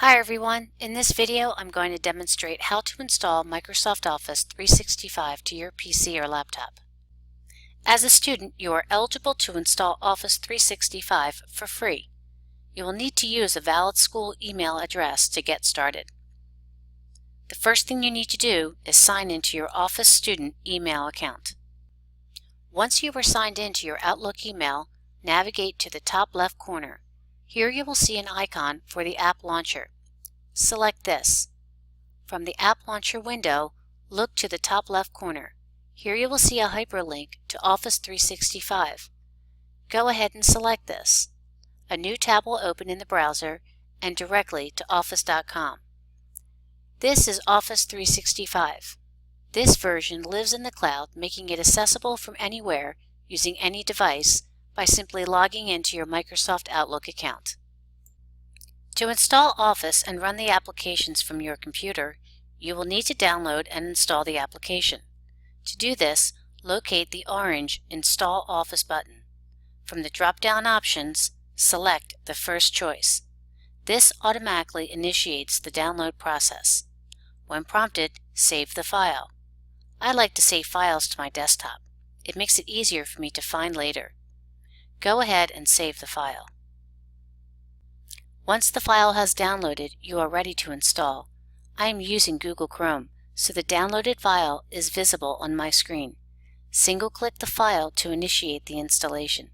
Hi everyone, in this video I'm going to demonstrate how to install Microsoft Office 365 to your PC or laptop. As a student, you are eligible to install Office 365 for free. You will need to use a valid school email address to get started. The first thing you need to do is sign into your Office student email account. Once you are signed into your Outlook email, navigate to the top left corner. Here you will see an icon for the App Launcher. Select this. From the App Launcher window, look to the top left corner. Here you will see a hyperlink to Office 365. Go ahead and select this. A new tab will open in the browser and directly to office.com. This is Office 365. This version lives in the cloud, making it accessible from anywhere using any device by simply logging into your Microsoft Outlook account. To install Office and run the applications from your computer, you will need to download and install the application. To do this, locate the orange Install Office button. From the drop-down options, select the first choice. This automatically initiates the download process. When prompted, save the file. I like to save files to my desktop. It makes it easier for me to find later. Go ahead and save the file. Once the file has downloaded, you are ready to install. I am using Google Chrome, so the downloaded file is visible on my screen. Single-click the file to initiate the installation.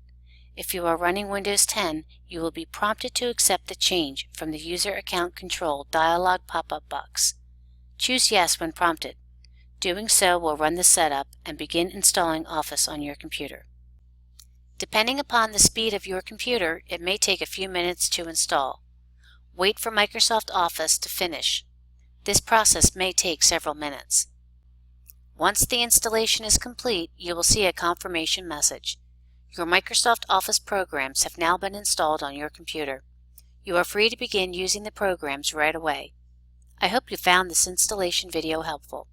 If you are running Windows 10, you will be prompted to accept the change from the User Account Control dialog pop-up box. Choose Yes when prompted. Doing so will run the setup and begin installing Office on your computer. Depending upon the speed of your computer, it may take a few minutes to install. Wait for Microsoft Office to finish. This process may take several minutes. Once the installation is complete, you will see a confirmation message. Your Microsoft Office programs have now been installed on your computer. You are free to begin using the programs right away. I hope you found this installation video helpful.